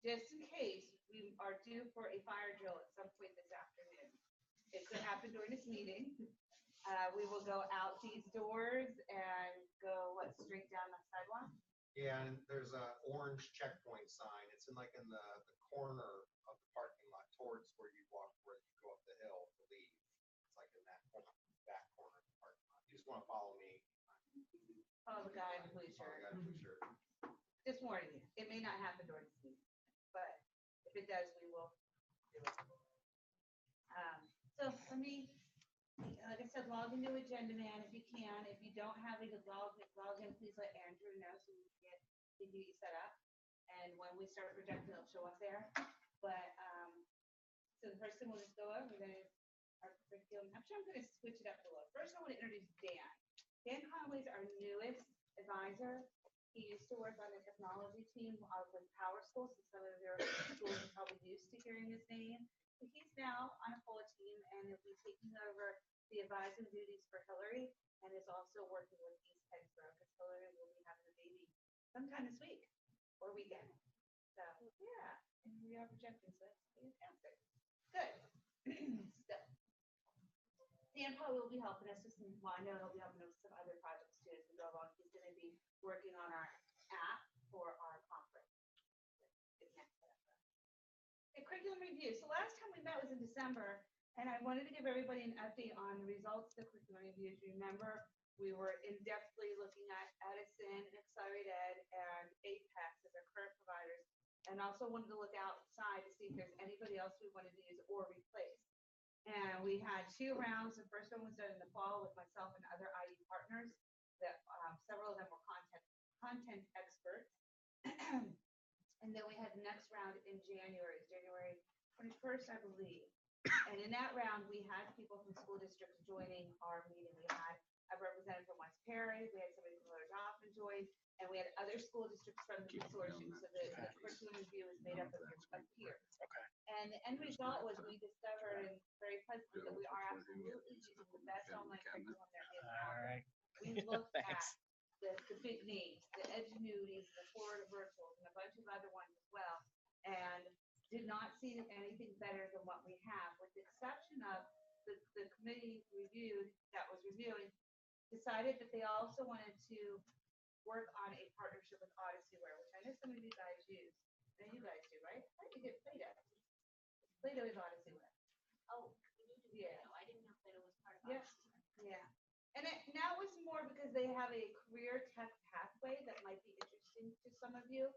just in case we are due for a fire drill at some point this afternoon. It could happen during this meeting. We will go out these doors and go, what, straight down the sidewalk? Yeah, and there's a orange checkpoint sign. It's in the corner of the parking lot towards where you walk, where you go up the hill to leave. It's like in that back corner of the parking lot. You just want to follow me. Follow the guy in the blue Follow shirt. the guy in the blue shirt. Just warning you, it may not happen during this meeting, but if it does, we will do it. So for me, like I said, log into Agenda Man if you can. If you don't have it, log in, please let Andrew know so we can get you set up. And when we start projecting, it'll show up there. But so the first thing we'll just go over, we're gonna our curriculum. Actually, I'm gonna switch it up a little. First, I want to introduce Dan. Dan Conway's our newest advisor. He used to work on the technology team with Power School, so some of your schools are probably used to hearing his name. But he's now on a full team and will be taking over the advising duties for Hillary and is also working with East Pennsboro because Hillary will be having a baby sometime this week or weekend. So yeah, and we are projecting, so that's fantastic. Good. So Dan probably will be helping us with some, well, I know he'll be helping us with some other projects too as we go along. He's going to be working on our app for our conference. A curriculum review. So last time we met was in December, and I wanted to give everybody an update on the results of the curriculum reviews. Remember, we were in-depthly looking at Edison, Accelerate Ed, and Apex as our current providers, and also wanted to look outside to see if there's anybody else we wanted to use or replace. And we had 2 rounds. The first one was done in the fall with myself and other IE partners. That several of them were content experts. And then we had the next round in January 21st, I believe. And in that round, we had people from school districts joining our meeting. We had a representative from West Perry, we had somebody from Little Dauphin join, and we had other school districts from the consortium. So the curriculum review is made up of peers. Okay. And the end result was we discovered very pleasantly that we are absolutely using the best online curriculum there is out All there. right. We looked at Thanks. the big names, the Edgenuities, the Florida Virtuals, and a bunch of other ones as well, and did not see anything better than what we have, with the exception of the committee that was reviewing, decided that they also wanted to work on a partnership with Odysseyware, which I know some of you guys use. I know you guys do, right? I think you get Play-Doh. Play-Doh is Odysseyware. Oh, we need to, Yeah. I didn't know that it was part of Yeah. us. Yeah. And that was more because they have a career tech pathway that might be interesting to some of you.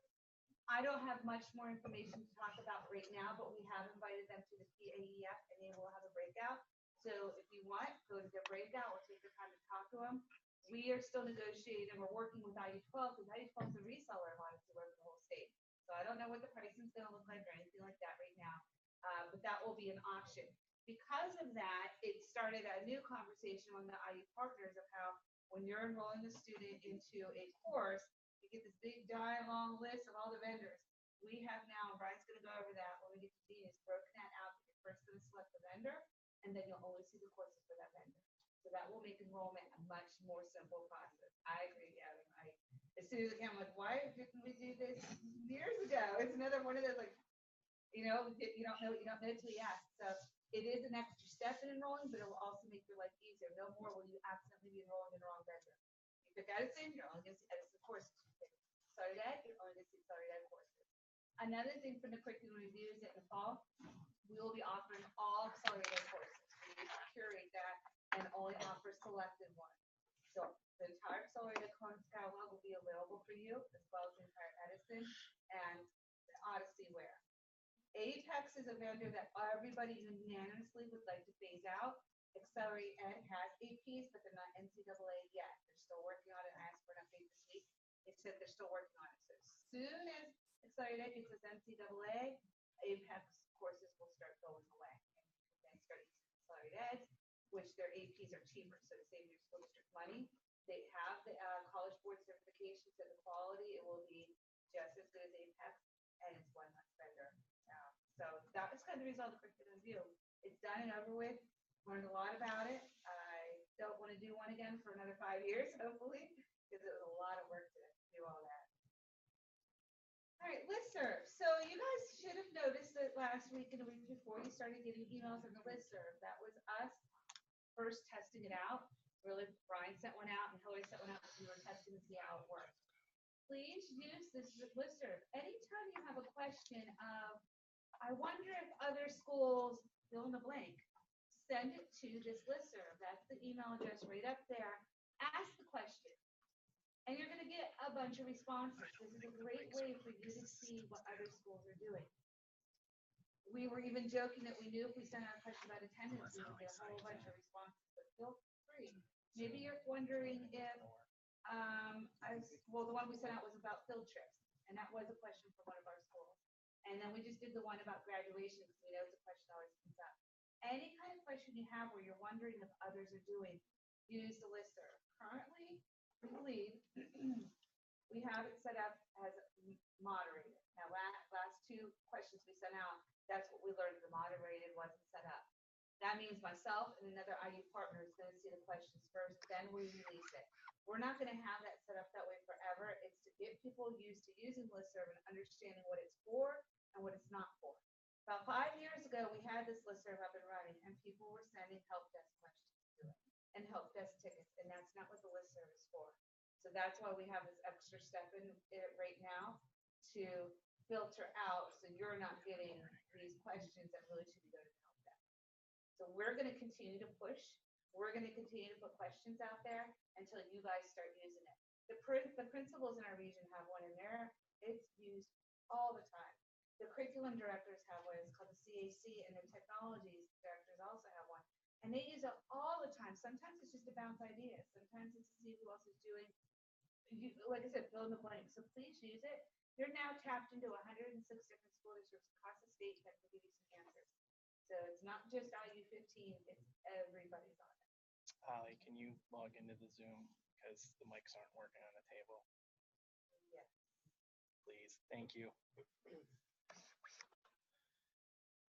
I don't have much more information to talk about right now, but we have invited them to the PAEF and they will have a breakout. So if you want, go to their breakout or take the time to talk to them. We are still negotiating and we're working with IU12 because IU12 is a reseller of Odysseyware for the whole state. So I don't know what the pricing is going to look like or anything like that right now, but that will be an option. Because of that, it started a new conversation among the IU partners of how when you're enrolling a student into a course, you get this big giant long list of all the vendors. We have now, and Brian's going to go over that when we get to Genius, broken that out. You're first going to select the vendor, and then you'll only see the courses for that vendor. So that will make enrollment a much more simple process. I agree, Gavin. As soon as it came, I'm like, why didn't we do this years ago? It's another one of those like, you don't know till you ask. So it is an extra step in enrolling, but it will also make your life easier. No more will you accidentally be enrolling in the wrong vendor. You pick Edison, you're only going to see Edison courses. You pick Accelerate Ed, you're only going to see Accelerate Ed courses. Another thing from the curriculum reviews in the fall, we will be offering all Accelerate Ed courses. We need to curate that and only offer selected ones. So the entire Accelerate Ed course catalog will be available for you, as well as the entire Edison and the Odysseyware. Apex is a vendor that everybody unanimously would like to phase out. Accelerate Ed has APs, but they're not NCAA yet. They're still working on it. I asked for an update this week. They said they're still working on it. So as soon as Accelerate Ed gets its NCAA, Apex courses will start going away. And then start using Accelerate Ed, which their APs are cheaper, so to save your school district money. They have the College Board certification, so the quality, it will be just as good as Apex, and it's one less vendor. So that was kind of the result of the curriculum review. It's done and over with. Learned a lot about it. I don't want to do one again for another 5 years, hopefully, because it was a lot of work to do all that. All right, listserv. So you guys noticed that last week and the week before, you started getting emails on the listserv. That was us first testing it out. Really, Brian sent one out and Hillary sent one out, and we were testing to see how it worked. Please use this listserv. Anytime you have a question of, I wonder if other schools fill in the blank, send it to this listserv. That's the email address right up there. Ask the question. And you're gonna get a bunch of responses. This is a great way for you to see what other schools are doing. We were even joking that we knew if we sent out a question about attendance, we would get a whole bunch of responses, but feel free. Maybe you're wondering if, well, the one we sent out was about field trips, and that was a question from one of our schools. And then we just did the one about graduation, because we know it's a question always comes up. Any kind of question you have where you're wondering if others are doing, use the listserv. Currently, we believe we have it set up as moderated. Now, last two questions we sent out, that's what we learned, the moderated wasn't set up. That means myself and another IU partner is gonna see the questions first, then we release it. We're not gonna have that set up that way forever. It's to get people used to using listserv and understanding what it's for and what it's not for. About 5 years ago, we had this listserv up and running, and people were sending help desk questions to it and help desk tickets, and that's not what the listserv is for. So that's why we have this extra step in it right now to filter out, so you're not getting these questions that really should be going to help desk. So we're going to continue to push. We're going to continue to put questions out there until you guys start using it. The principals in our region have one in there. It's used all the time. The curriculum directors have one. It's called the CAC, and the technology directors also have one. And they use it all the time. Sometimes it's just to bounce ideas. Sometimes it's to see who else is doing. Like I said, fill in the blank. So please use it. You're now tapped into 106 different school districts across the state that can give you some answers. So it's not just IU15, it's everybody's on it. Holly, can you log into the Zoom because the mics aren't working on the table? Yes. Please, thank you.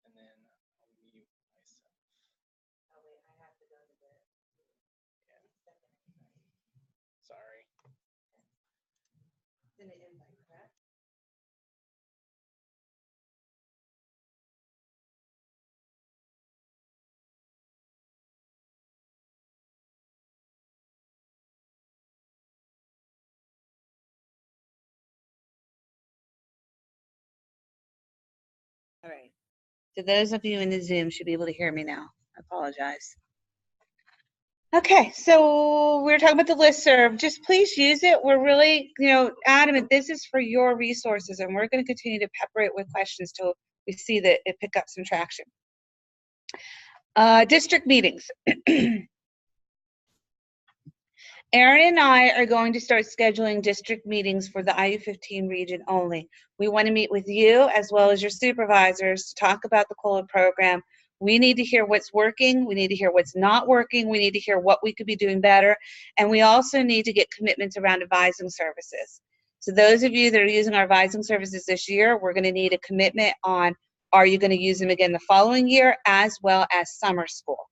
And then I'll mute myself. Oh wait, I have to go to the Yeah, second invite. sorry. It's in the invite, correct? All right. So those of you in the Zoom should be able to hear me now. I apologize. Okay, so we're talking about the listserv. Just please use it. We're really, adamant. This is for your resources, and we're going to continue to pepper it with questions till we see that it pick up some traction. District meetings. Erin and I are going to start scheduling district meetings for the IU15 region only. We want to meet with you as well as your supervisors to talk about the COLA program. We need to hear what's working. We need to hear what's not working. We need to hear what we could be doing better. And we also need to get commitments around advising services. So those of you that are using our advising services this year, we're going to need a commitment on, are you going to use them again the following year, as well as summer school.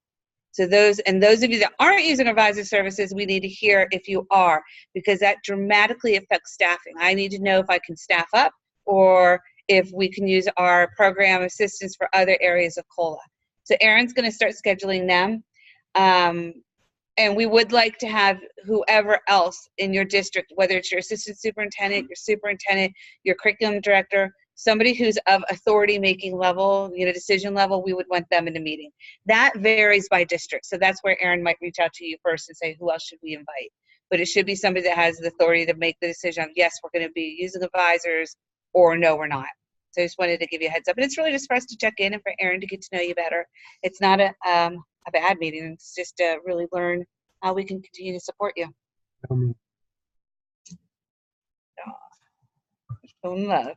So those of you that aren't using advisor services, we need to hear if you are, because that dramatically affects staffing. I need to know if I can staff up or if we can use our program assistance for other areas of COLA. So Erin's going to start scheduling them. And we would like to have whoever else in your district, whether it's your assistant superintendent, your curriculum director, somebody who's of authority making level, decision level, we would want them in a meeting. That varies by district. So that's where Erin might reach out to you first and say, who else should we invite? But it should be somebody that has the authority to make the decision of, yes, we're going to be using advisors, or no, we're not. So I just wanted to give you a heads up. And it's really just for us to check in and for Erin to get to know you better. It's not a bad meeting. It's just to really learn how we can continue to support you. Show them love.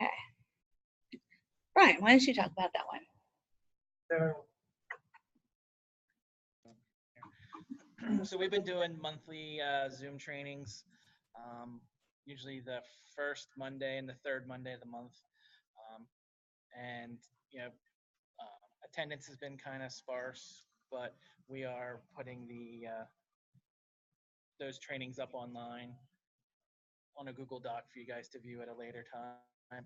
Okay. Brian, why don't you talk about that one? So we've been doing monthly Zoom trainings, usually the first Monday and the third Monday of the month. And attendance has been kind of sparse, but we are putting those trainings up online. on a Google Doc for you guys to view at a later time.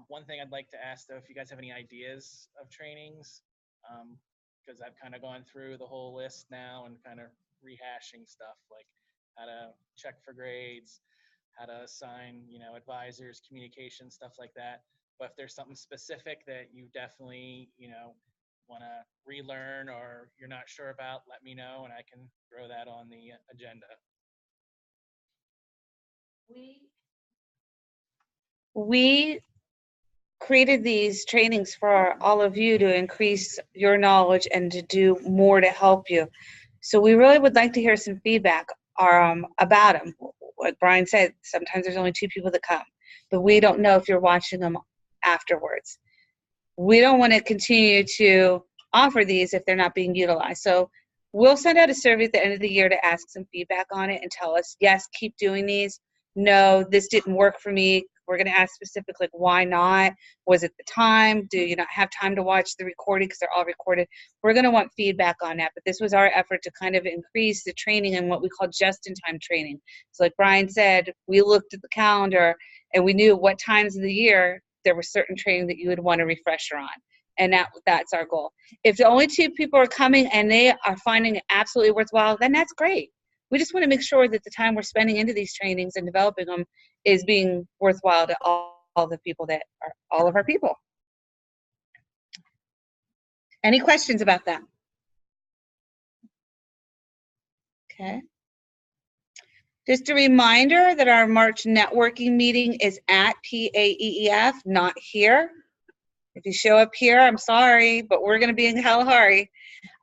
One thing I'd like to ask though, if you guys have any ideas of trainings, because I've kind of gone through the whole list now and kind of rehashing stuff like how to check for grades, how to assign, advisors, communication, stuff like that. But if there's something specific that you definitely, want to relearn or you're not sure about, let me know and I can throw that on the agenda. We created these trainings for all of you to increase your knowledge and to do more to help you. So we really would like to hear some feedback about them. Like Brian said, sometimes there's only 2 people that come, but we don't know if you're watching them afterwards. We don't want to continue to offer these if they're not being utilized. So we'll send out a survey at the end of the year to ask some feedback on it and tell us, yes, keep doing these. No, this didn't work for me. We're going to ask specifically, like, why not? Was it the time? Do you not have time to watch the recording because they're all recorded? We're going to want feedback on that. But this was our effort to kind of increase the training and what we call just-in-time training. So like Brian said, we looked at the calendar and we knew what times of the year there were certain training that you would want a refresher on. And that's our goal. If the only 2 people are coming and they are finding it absolutely worthwhile, then that's great. We just want to make sure that the time we're spending into these trainings and developing them is being worthwhile to all the people that are all of our people. Any questions about that? Okay. Just a reminder that our March networking meeting is at PAEEF, not here. If you show up here, I'm sorry, but we're going to be in Kalahari.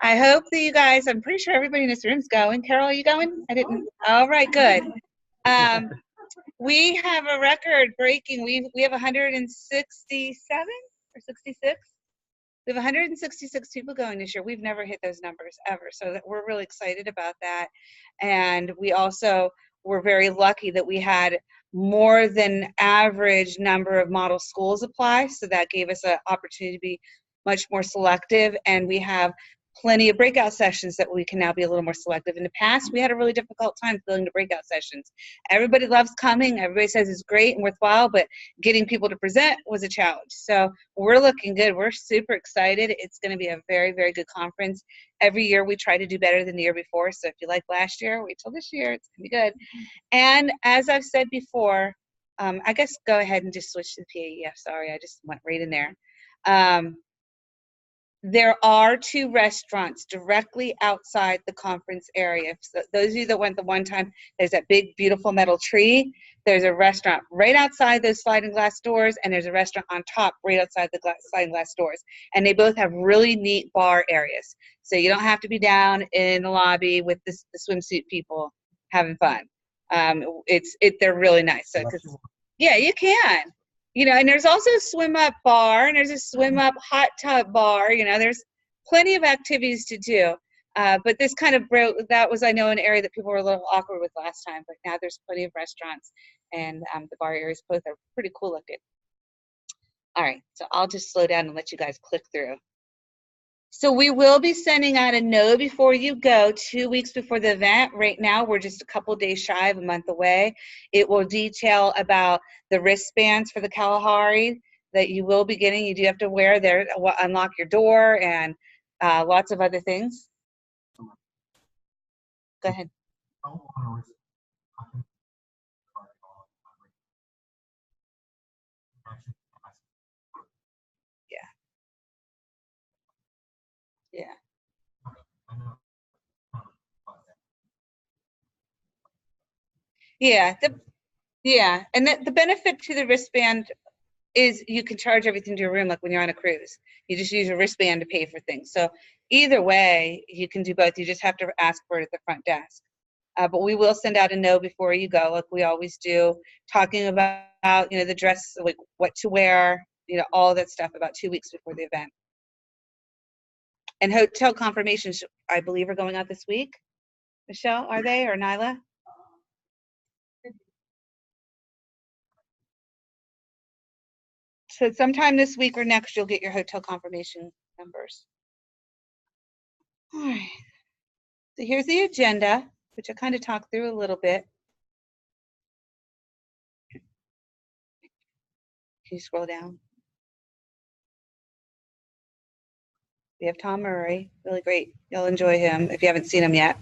I hope that you guys, I'm pretty sure everybody in this room is going. Carol, are you going? I didn't. All right, good. We have a record breaking. We have 167 or 66. We have 166 people going this year. We've never hit those numbers ever. So that we're really excited about that. And we also were very lucky that we had more than average number of model schools apply. So that gave us an opportunity to be much more selective. And we have plenty of breakout sessions that we can now be a little more selective. In the past, we had a really difficult time filling the breakout sessions. Everybody loves coming. Everybody says it's great and worthwhile, but getting people to present was a challenge. So we're looking good. We're super excited. It's going to be a very, very good conference. Every year we try to do better than the year before. So if you like last year, wait till this year. It's going to be good. And as I've said before, I guess go ahead and just switch to the PAEF. Sorry, I just went right in there. There are 2 restaurants directly outside the conference area. So those of you that went the one time, there's that big, beautiful metal tree. There's a restaurant right outside those sliding glass doors, and there's a restaurant on top right outside the sliding glass doors. And they both have really neat bar areas. So you don't have to be down in the lobby with the swimsuit people having fun. They're really nice. So, yeah, you can. And there's also a swim up bar and there's a swim up hot tub bar. There's plenty of activities to do. But this kind of that was, I know, an area that people were a little awkward with last time, but now there's plenty of restaurants and the bar areas both are pretty cool looking. All right, so I'll just slow down and let you guys click through. So we will be sending out a know before you go 2 weeks before the event. Right now, we're just a couple days shy of a month away. It will detail about the wristbands for the Kalahari that you will be getting. You do have to wear there, unlock your door, and lots of other things. Go ahead. Yeah. Yeah. And the benefit to the wristband is you can charge everything to your room like when you're on a cruise. You just use a wristband to pay for things. So either way, you can do both. You just have to ask for it at the front desk. But we will send out a note before you go, like we always do, talking about the dress, like what to wear, all that stuff about 2 weeks before the event. And hotel confirmations, I believe, are going out this week. Michelle, are they, or Nyla? So sometime this week or next, you'll get your hotel confirmation numbers. All right. So here's the agenda, which I kind of talked through a little bit. Can you scroll down? We have Tom Murray, really great. You'll enjoy him if you haven't seen him yet.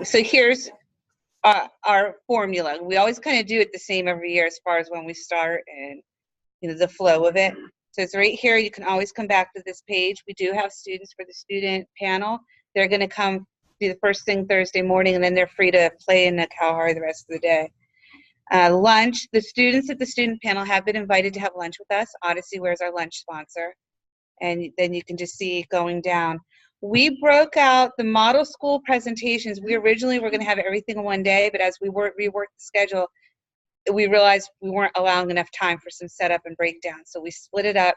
So here's our formula. We always kind of do it the same every year as far as when we start and the flow of it. So it's right here. You can always come back to this page. We do have students for the student panel. They're going to come do the first thing Thursday morning, and then they're free to play in the Kalahari the rest of the day. Lunch, the students at the student panel have been invited to have lunch with us. Odyssey Wear is our lunch sponsor. And then you can just see it going down. We broke out the model school presentations. We originally were going to have everything in one day, but as we reworked the schedule, we realized we weren't allowing enough time for some setup and breakdown. So we split it up.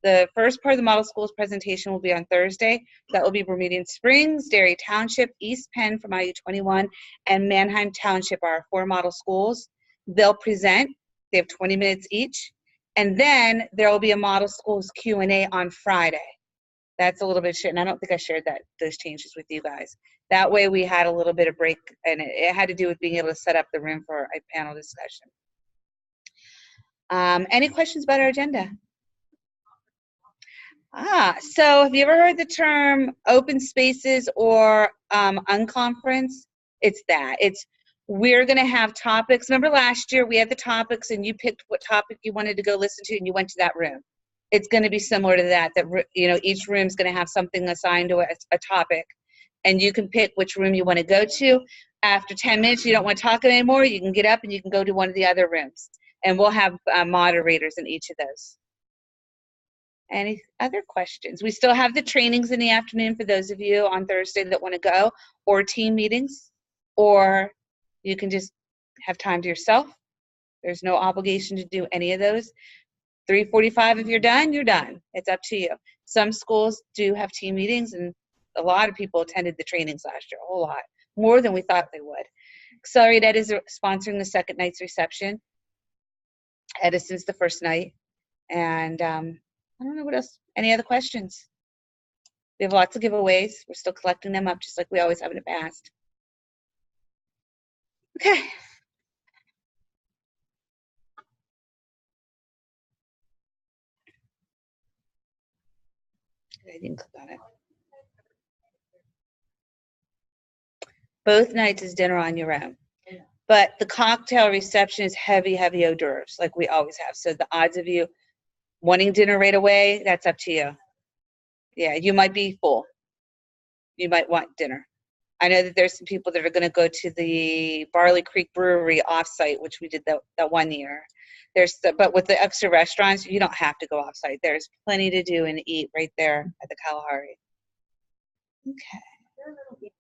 The first part of the model schools presentation will be on Thursday. That will be Bermudian Springs, Derry Township, East Penn from IU21, and Manheim Township are our 4 model schools. They'll present. They have 20 minutes each. And then there will be a model schools Q&A on Friday. That's a little bit shit, and I don't think I shared those changes with you guys. That way we had a little bit of break, and it had to do with being able to set up the room for a panel discussion. Any questions about our agenda? So have you ever heard the term open spaces or unconference? It's that. We're going to have topics. Remember last year we had the topics and you picked what topic you wanted to go listen to and you went to that room. It's going to be similar to that, each room is going to have something assigned to a topic, and you can pick which room you want to go to. After 10 minutes, you don't want to talk anymore, you can get up and you can go to one of the other rooms, and we'll have moderators in each of those. Any other questions? We still have the trainings in the afternoon for those of you on Thursday that want to go, or team meetings, or you can just have time to yourself. There's no obligation to do any of those. 3:45, if you're done, you're done. It's up to you. Some schools do have team meetings, and a lot of people attended the trainings last year, a whole lot, more than we thought they would. Accelerate Ed is sponsoring the second night's reception. Edison's the first night. And I don't know what else. Any other questions? We have lots of giveaways. We're still collecting them up just like we always have in the past. Okay. I didn't click on it. Both nights is dinner on your own. But the cocktail reception is heavy, heavy hors d'oeuvres, like we always have. So the odds of you wanting dinner right away, that's up to you. Yeah, you might be full. You might want dinner. I know that there's some people that are going to go to the Barley Creek Brewery offsite, which we did that one year. But with the extra restaurants, you don't have to go offsite. There's plenty to do and eat right there at the Kalahari. Okay.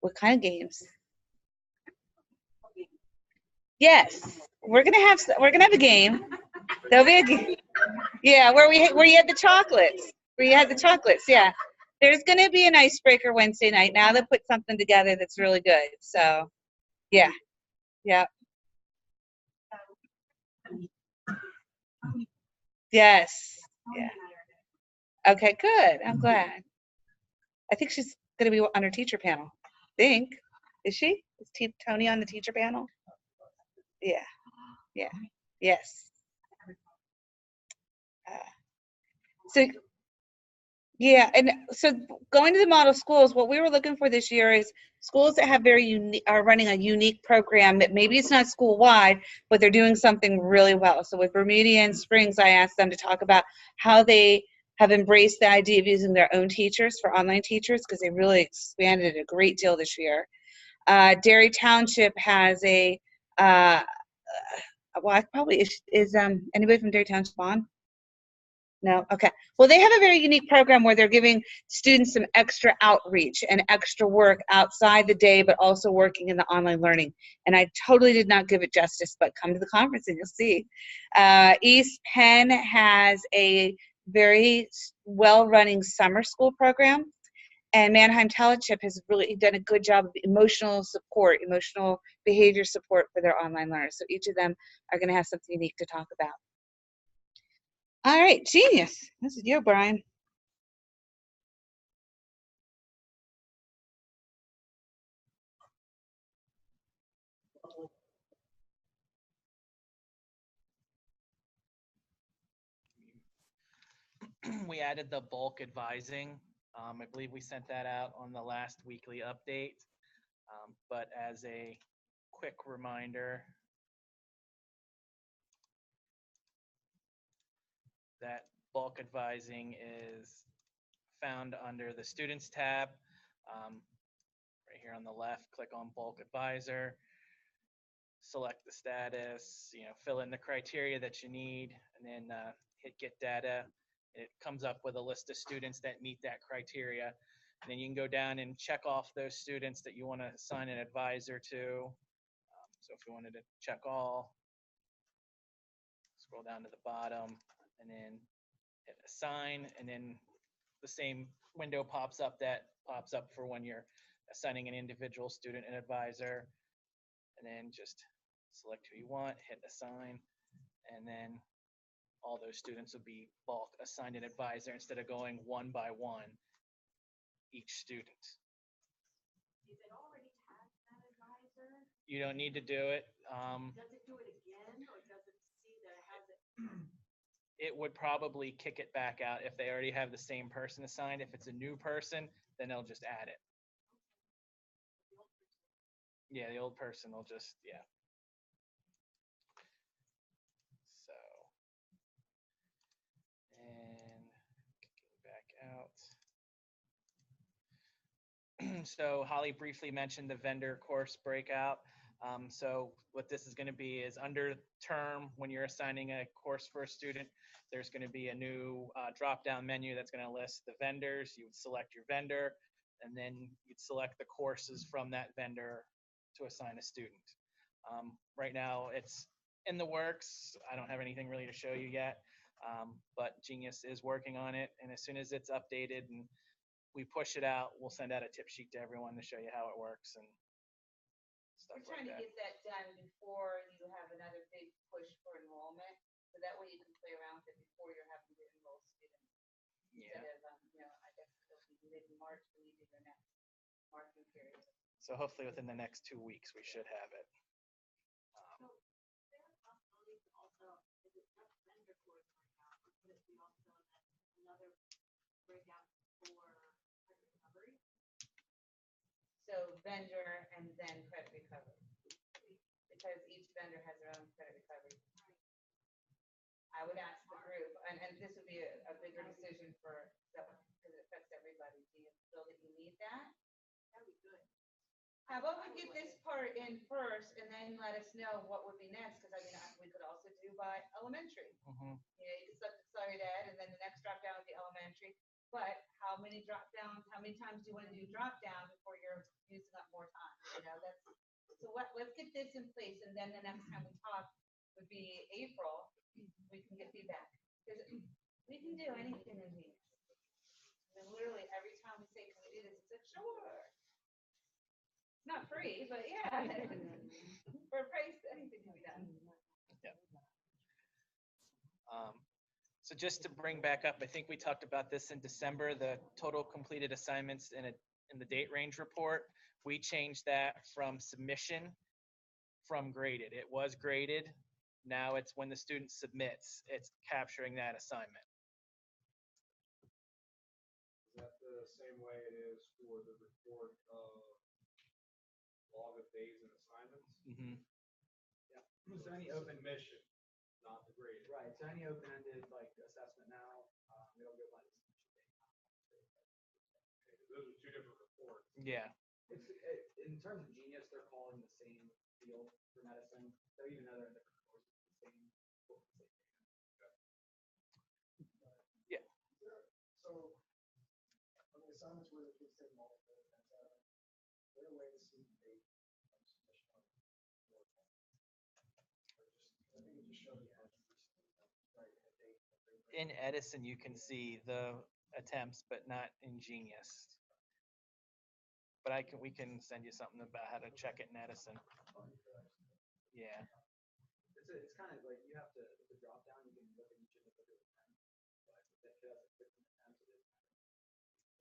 What kind of games? Yes, we're gonna have a game. There'll be a game. Yeah, where you had the chocolates. Where you had the chocolates. Yeah, there's gonna be an icebreaker Wednesday night. Now they put something together that's really good. So, yeah, yeah. Yes. Yeah. Okay, good. I'm glad. I think she's gonna be on her teacher panel. Is she? Is Tony on the teacher panel? Yeah. Yeah. Yes. So, yeah, and so going to the model schools, what we were looking for this year is schools that have are running a unique program that maybe it's not school-wide, but they're doing something really well. So with Bermudian Springs, I asked them to talk about how they have embraced the idea of using their own teachers for online teachers, because they really expanded it a great deal this year. Derry Township has well, probably is anybody from Derry Township on? No? Okay. Well, they have a very unique program where they're giving students some extra outreach and extra work outside the day, but also working in the online learning. And I totally did not give it justice, but come to the conference and you'll see. East Penn has a very well-running summer school program. And Manheim Township has really done a good job of emotional behavior support for their online learners. So each of them are going to have something unique to talk about. All right, genius. This is you, Brian. we added the bulk advising. I believe we sent that out on the last weekly update. But as a quick reminder, that bulk advising is found under the Students tab. Right here on the left, click on Bulk Advisor, select the status, fill in the criteria that you need, and then hit Get Data. It comes up with a list of students that meet that criteria. And then you can go down and check off those students that you want to assign an advisor to. So if you wanted to check all, scroll down to the bottom and then hit Assign, and then the same window pops up for when you're assigning an individual student an advisor, and then just select who you want, hit Assign, and then all those students will be bulk assigned an advisor instead of going one by one each student. Is it already tagged that advisor? You don't need to do it. Does it do it again, or does it see that it has it? It would probably kick it back out if they already have the same person assigned. If it's a new person, then they'll just add it. Yeah, the old person will just, yeah. So, and kicking back out. So Holly briefly mentioned the vendor course breakout. So what this is going to be is under term, when you're assigning a course for a student, there's going to be a new drop-down menu that's going to list the vendors. You would select your vendor, and then you'd select the courses from that vendor to assign a student. Right now, it's in the works. I don't have anything really to show you yet, but Genius is working on it, and as soon as it's updated and we push it out, we'll send out a tip sheet to everyone to show you how it works and stuff We're like trying to that. get that done before you have another big push for enrollment, so that way you can play around with it before you're having to enroll students. Yeah. Instead of, I guess it'll be mid-March when you do your next marking period. So hopefully within the next 2 weeks, we should have it. So is there a possibility to also, is it just vendor course breakout, or could it be also another breakout for credit recovery? So vendor and then credit recovery. Because each vendor has their own credit recovery. I would ask the group, and this would be a bigger decision for, because it affects everybody. Do you feel that you need that? That would be good. How about we get this part in first and then let us know what would be next? Because we could also do by elementary. Mhm. You could select accelerated ed, and then the next drop down would be elementary. But how many drop downs, how many times do you want to do drop down before you're using up more time? Let's get this in place, and then the next time we talk would be April, we can get feedback. Because we can do anything in here. And literally every time we say, can we do this, it's like, sure. Not free, but yeah. For a price, anything can be done. So just to bring back up, I think we talked about this in December, the total completed assignments in the date range report. We changed that from submission from graded. It was graded. Now it's when the student submits, it's capturing that assignment. Is that the same way it is for the report of log of days and assignments? Mm-hmm. Yeah. So any open, Submission, not the grade. right, so any open-ended like assessment now, it'll go by the submission date. Those are two different reports. Yeah. In terms of Genius, they're calling the same field for medicine, so even though they're in different courses, it's the same book, the same data. Yeah. So, on the assignments where the kids take multiple attempts at it, is there a way to see the date of submission on the board? Or just, I think it just shows the answers, right, a date. In Edison, you can see the attempts, but not in Genius. But we can send you something about how to check it in Edison. Yeah. It's kind of like you have to, with the drop down, you can look at each individual attempt, but if it has like different attempts, it is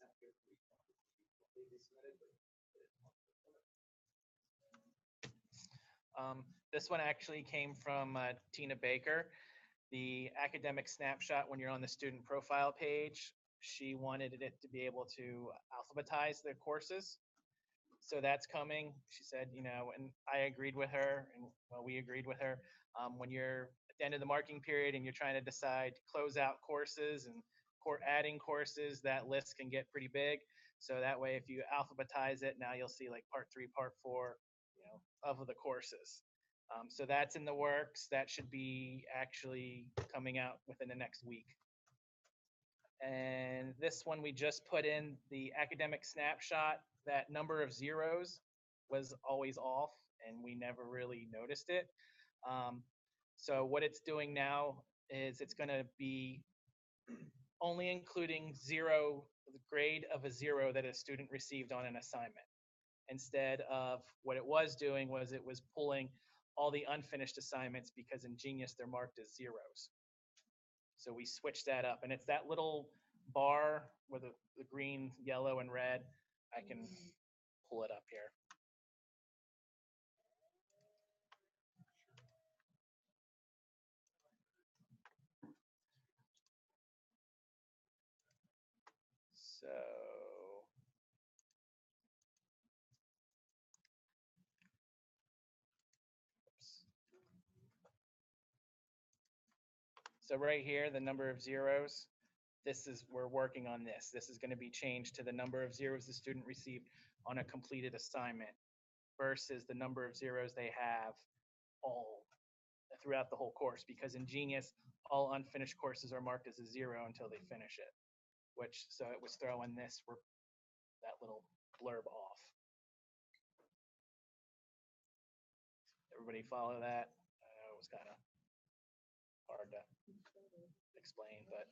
not good for each one. Completely submitted, but This one actually came from Tina Baker. The academic snapshot, when you're on the student profile page, she wanted it to be able to alphabetize the courses. So that's coming. She said, and I agreed with her, and well, we agreed with her. When you're at the end of the marking period and you're trying to decide closeout courses and adding courses, that list can get pretty big. So that way, if you alphabetize it, now you'll see like part 3, part 4, of the courses. So that's in the works. That should be actually coming out within the next week. And this one, we just put in the academic snapshot. That number of zeros was always off, and we never really noticed it. So what it's doing now is it's going to be only including the grade of a 0 that a student received on an assignment. Instead of what it was doing was it was pulling all the unfinished assignments, because in Genius they're marked as zeros. So we switched that up, and it's that little bar with the green, yellow, and red. I can pull it up here. So So right here, the number of zeros, we're working on this. This is going to be changed to the number of zeros the student received on a completed assignment versus the number of zeros they have all throughout the whole course, because in Genius, all unfinished courses are marked as a 0 until they finish it, so it was throwing that little blurb off. Everybody follow that? I know it was kind of hard to explain, but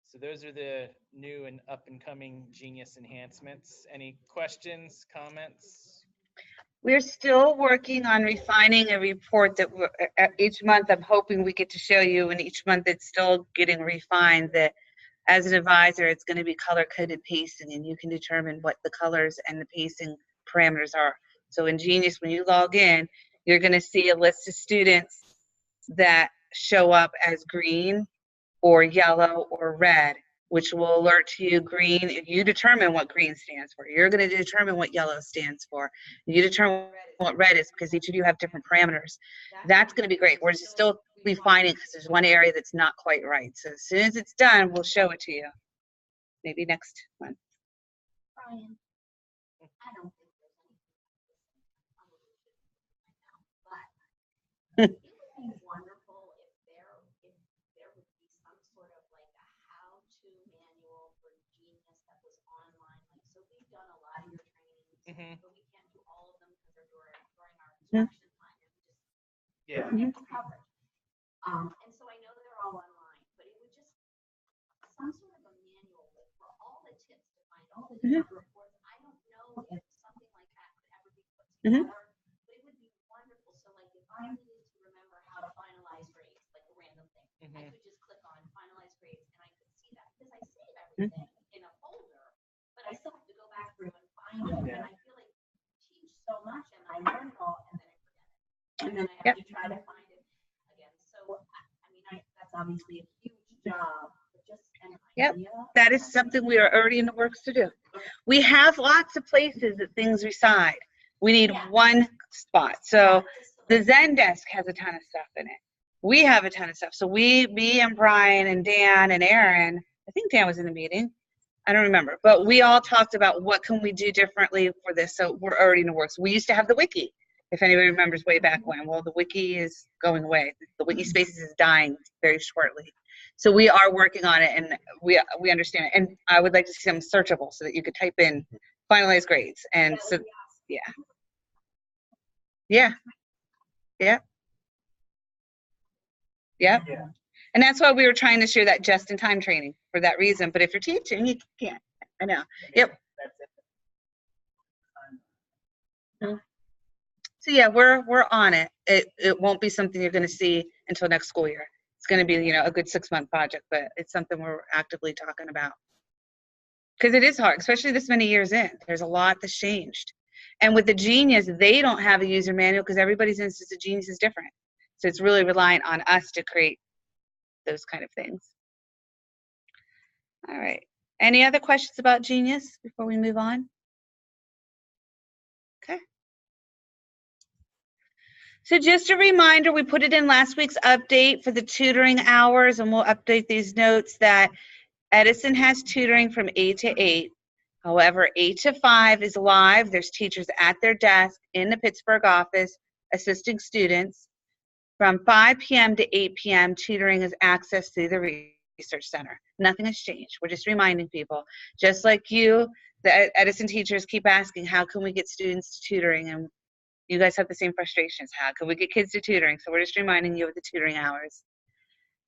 so those are the new and up and coming Genius enhancements. Any questions, comments? We're still working on refining a report that each month I'm hoping we get to show you, and each month it's still getting refined, that as an advisor, it's going to be color-coded pacing, and you can determine what the colors and the pacing parameters are. So in Genius, when you log in, you're going to see a list of students that show up as green or yellow or red, which will alert to you green. If you determine what green stands for, you're going to determine what yellow stands for. You determine what red is, because each of you have different parameters. That's going to be great. We're still refining because there's one area that's not quite right. So as soon as it's done, we'll show it to you. Maybe next month. Brian, I don't think there's anything but it would be wonderful if there would be some sort of like a how-to manual for Genius that was online. Like, so we've done a lot of your trainings, but we can't do all of them because they're during our instruction time, and we just can't cover it. And so I know they're all online, but it would just some sort of a manual for all the tips to find all the different reports. I don't know if something like that could ever be put together, but it would be wonderful. So like if I needed to remember how to finalize grades, like a random thing, I could just click on finalize grades and I could see that, because I save everything in a folder, but I still have to go back through and find it. And I feel like I teach so much and I learn it all and then I forget it. And then I have to try to find it again. So I mean, that's obviously a huge job. Yep, that is something we are already in the works to do. We have lots of places that things reside. We need one spot. So the Zendesk has a ton of stuff in it. We have a ton of stuff. So me and Brian and Dan and Aaron, I think Dan was in the meeting. I don't remember, but we all talked about what can we do differently for this. So we're already in the works. We used to have the wiki, if anybody remembers way back when. Well, the wiki is going away. The wiki spaces is dying very shortly. So we are working on it, and we understand it. And I would like to see them searchable so that you could type in finalized grades. And so, yeah. And that's why we were trying to share that just-in-time training for that reason. But if you're teaching, you can't. I know. Yep. So yeah, we're on it. It won't be something you're going to see until next school year. It's going to be, a good 6-month project, but it's something we're actively talking about. Because it is hard, especially this many years in. There's a lot that's changed. And with the Genius, they don't have a user manual because everybody's instance of Genius is different. So it's really reliant on us to create those kind of things. All right. Any other questions about Genius before we move on? Okay. So just a reminder, we put it in last week's update for the tutoring hours, and we'll update these notes that Edison has tutoring from 8 to 8. However, 8 to 5 is live. There's teachers at their desk in the Pittsburgh office assisting students. From 5 p.m. to 8 p.m., tutoring is accessed through the Research Center. Nothing has changed. We're just reminding people. Just like you, the Edison teachers keep asking, how can we get students to tutoring? And you guys have the same frustrations. How can we get kids to tutoring? So we're just reminding you of the tutoring hours.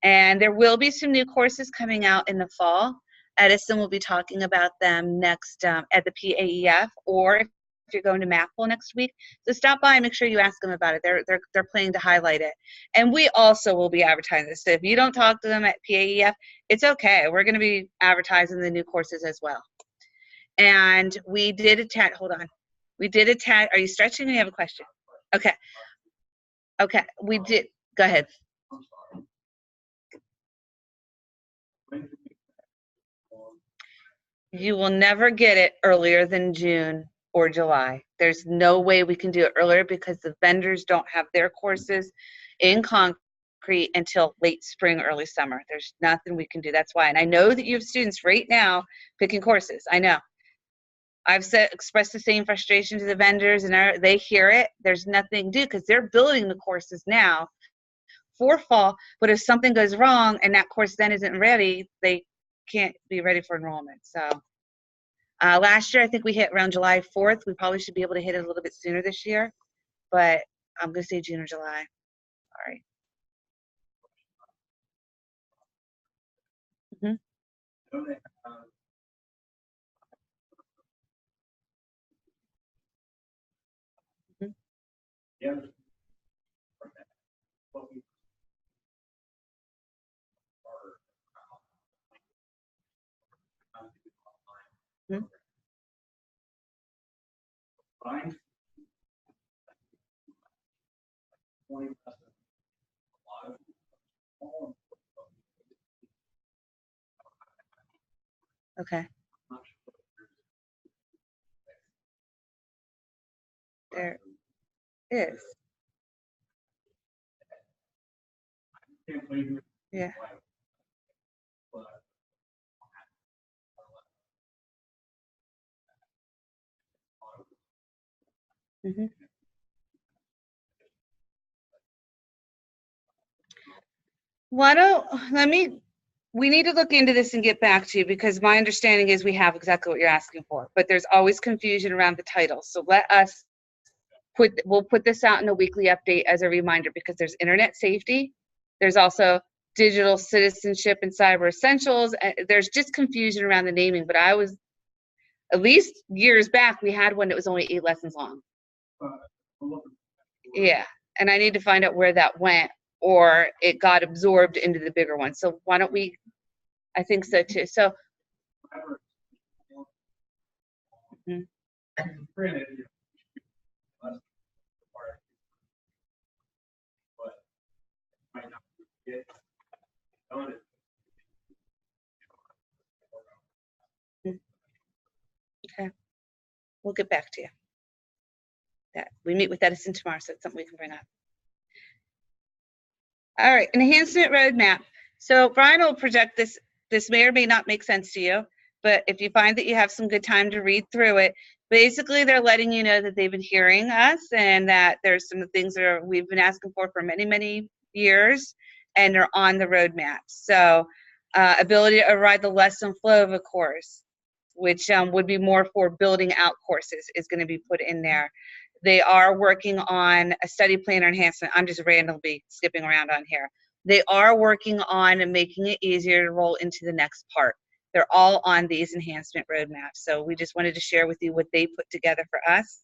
And there will be some new courses coming out in the fall. Edison will be talking about them next at the PAEF, or if you're going to MAPL next week. So stop by and make sure you ask them about it. They're planning to highlight it. And we also will be advertising this. So if you don't talk to them at PAEF, it's okay. We're going to be advertising the new courses as well. And we did attach, hold on. We did attach, are you stretching or you have a question? Okay. Okay, we did, go ahead. You will never get it earlier than June or July. There's no way we can do it earlier because the vendors don't have their courses in concrete until late spring, early summer. There's nothing we can do. That's why. And I know that you have students right now picking courses. I know. I've expressed the same frustration to the vendors, and they hear it. There's nothing to do because they're building the courses now for fall. But if something goes wrong and that course then isn't ready, they can't be ready for enrollment. So last year, I think we hit around July 4th. We probably should be able to hit it a little bit sooner this year, but I'm going to say June or July. All right. Mm-hmm. Yeah. Hmm? Fine. Okay. There is. Yeah. Mm-hmm. We need to look into this and get back to you because my understanding is we have exactly what you're asking for, but there's always confusion around the titles. So we'll put this out in a weekly update as a reminder because there's internet safety. There's also digital citizenship and cyber essentials. There's just confusion around the naming, but at least years back, we had one that was only 8 lessons long. Yeah, and I need to find out where that went or it got absorbed into the bigger one. So why don't we, I think so too. So. Mhm. Okay, we'll get back to you. That we meet with Edison tomorrow, so it's something we can bring up. All right, enhancement roadmap. So Brian will project this. This may or may not make sense to you, but if you find that you have some good time to read through it, basically they're letting you know that they've been hearing us and that there's some things that we've been asking for many, many years, and they're on the roadmap. So ability to override the lesson flow of a course, which would be more for building out courses, is going to be put in there. They are working on a study planner enhancement. I'm just randomly skipping around on here. They are working on making it easier to roll into the next part. They're all on these enhancement roadmaps. So we just wanted to share with you what they put together for us,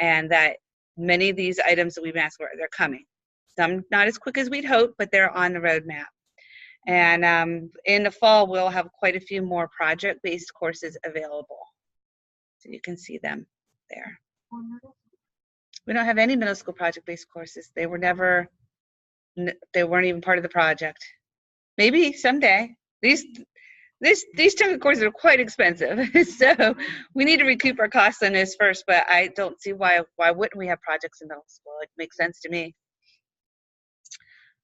and that many of these items that we've asked for, they're coming. Some not as quick as we'd hoped, but they're on the roadmap. And in the fall, we'll have quite a few more project-based courses available. So you can see them there. We don't have any middle school project-based courses. They were never, they weren't even part of the project. Maybe someday. These chunk of courses are quite expensive, so we need to recoup our costs on this first. But I don't see why wouldn't we have projects in middle school? It makes sense to me.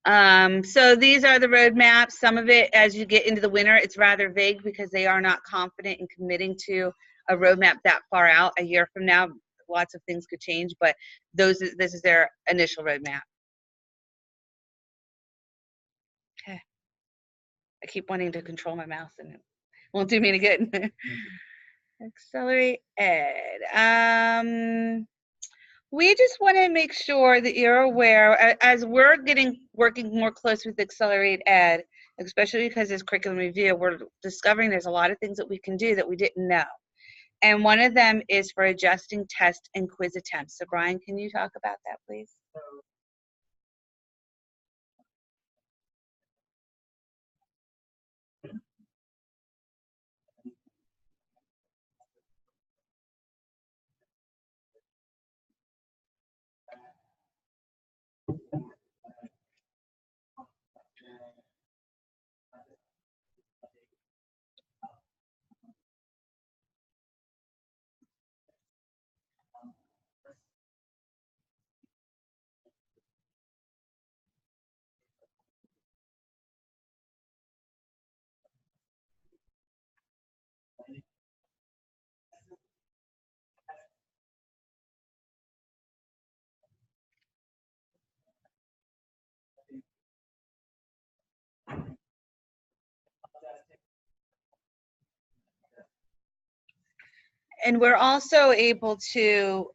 So these are the roadmaps. Some of it, as you get into the winter, it's rather vague because they are not confident in committing to a roadmap that far out. A year from now, lots of things could change, but this is their initial roadmap. Okay. I keep wanting to control my mouse and it won't do me any good. Accelerate Ed. We just want to make sure that you're aware, as we're working more close with Accelerate Ed, especially because this curriculum review, we're discovering there's a lot of things that we can do that we didn't know. And one of them is for adjusting test and quiz attempts. So Brian, can you talk about that, please? And we're also able to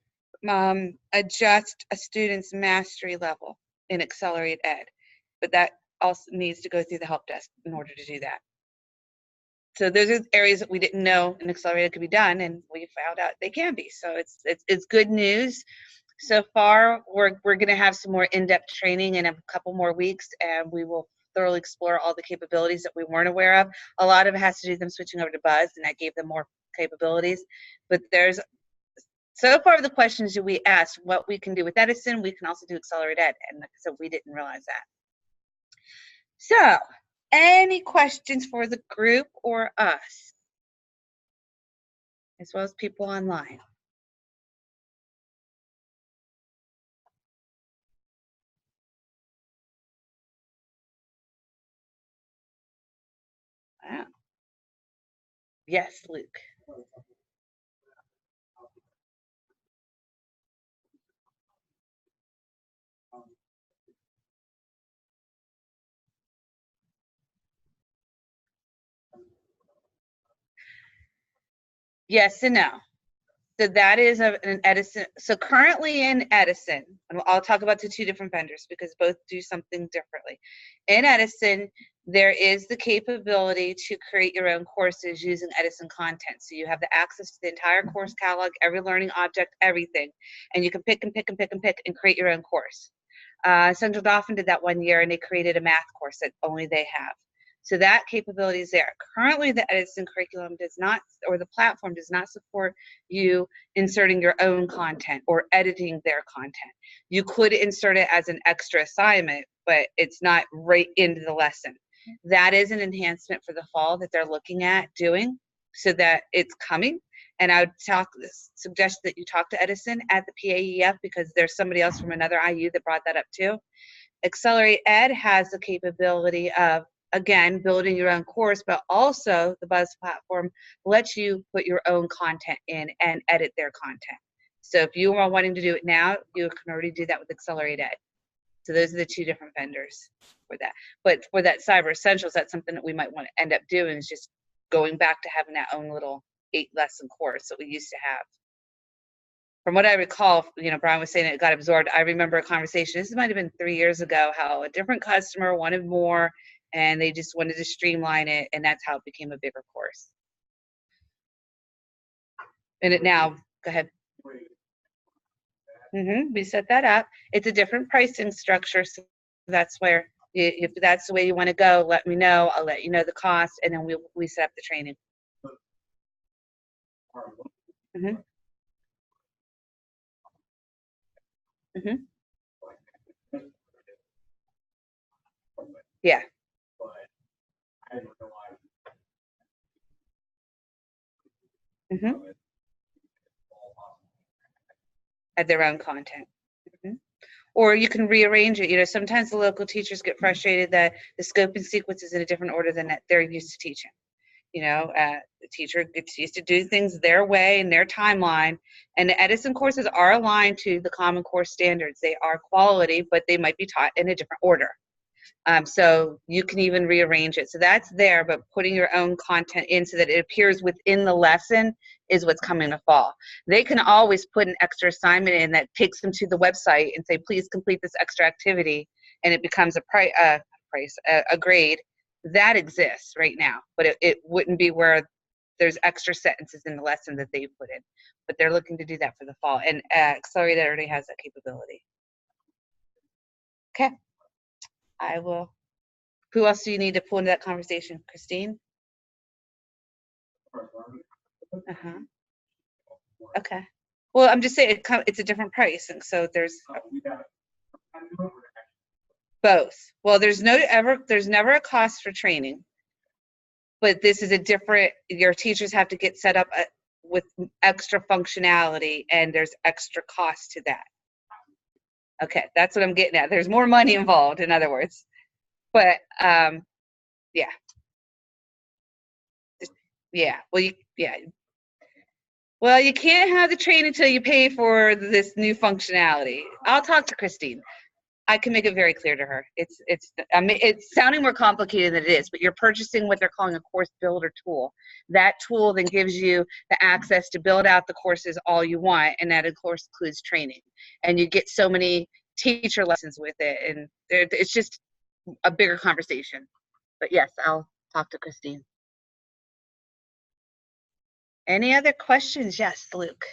adjust a student's mastery level in Accelerate Ed, but that also needs to go through the help desk in order to do that. So those are areas that we didn't know in Accelerate Ed could be done, and we found out they can be. So it's good news. So far, we're going to have some more in-depth training in a couple more weeks, and we will thoroughly explore all the capabilities that we weren't aware of. A lot of it has to do with them switching over to Buzz, and that gave them more capabilities. But there's, so far the questions that we asked, what we can do with Edison, we can also do Accelerate Ed, and so we didn't realize that. So, any questions for the group or us, as well as people online? Wow. Yes, Luke. Yes and no. So that is an Edison. So currently in Edison, and I'll talk about the two different vendors because both do something differently. In Edison, there is the capability to create your own courses using Edison content. So you have the access to the entire course catalog, every learning object, everything, and you can pick and pick and pick and pick and create your own course. Central Dauphin did that one year, and they created a math course that only they have. So that capability is there. Currently, the Edison curriculum does not, or the platform does not support you inserting your own content or editing their content. You could insert it as an extra assignment, but it's not right into the lesson. That is an enhancement for the fall that they're looking at doing so that it's coming. And I would suggest that you talk to Edison at the PAEF because there's somebody else from another IU that brought that up too. Accelerate Ed has the capability of, again, building your own course, but also the Buzz platform lets you put your own content in and edit their content. So if you are wanting to do it now, you can already do that with Accelerate Ed. So those are the two different vendors for that. But for that Cyber Essentials, that's something that we might want to end up doing is just going back to having that own little 8-lesson course that we used to have. From what I recall, you know, Brian was saying it got absorbed. I remember a conversation, this might have been 3 years ago, how a different customer wanted more and they just wanted to streamline it, and that's how it became a bigger course. And it now, go ahead. We set that up. It's a different pricing structure, so that's where, if that's the way you want to go, let me know. I'll let you know the cost, and then we set up the training. Mhm. Yeah. But I didn't realize. Mhm. Add their own content. Mhm. Or you can rearrange it. You know, sometimes the local teachers get frustrated that the scope and sequence is in a different order than that they're used to teaching. You know, the teacher gets used to do things their way and their timeline. And the Edison courses are aligned to the Common Core standards. They are quality, but they might be taught in a different order. So you can even rearrange it. So that's there, but putting your own content in so that it appears within the lesson is what's coming to fall. They can always put an extra assignment in that takes them to the website and say, please complete this extra activity, and it becomes a grade. That exists right now, but it wouldn't be where there's extra sentences in the lesson that they put in. But they're looking to do that for the fall, and Accelerated already has that capability. Okay. I will. Who else do you need to pull into that conversation? Christine? Uh-huh. Okay. Well, I'm just saying it's a different price, and so there's both. Well, there's never a cost for training, but this is a different. Your teachers have to get set up with extra functionality, and there's extra cost to that. Okay, that's what I'm getting at. There's more money involved, in other words. But yeah. Yeah. Well, you can't have the training until you pay for this new functionality. I'll talk to Christine. I can make it very clear to her. It's sounding more complicated than it is, but you're purchasing what they're calling a course builder tool. That tool then gives you the access to build out the courses all you want, and that of course includes training. And you get so many teacher lessons with it, and it's just a bigger conversation. But yes, I'll talk to Christine. Any other questions? Yes, Luke.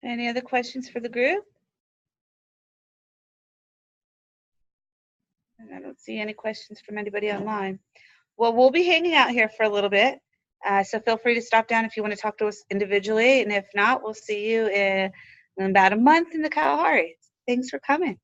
Any other questions for the group? I don't see any questions from anybody online. Well, we'll be hanging out here for a little bit. So feel free to stop down if you want to talk to us individually. And if not, we'll see you in about a month in the Kalahari. Thanks for coming.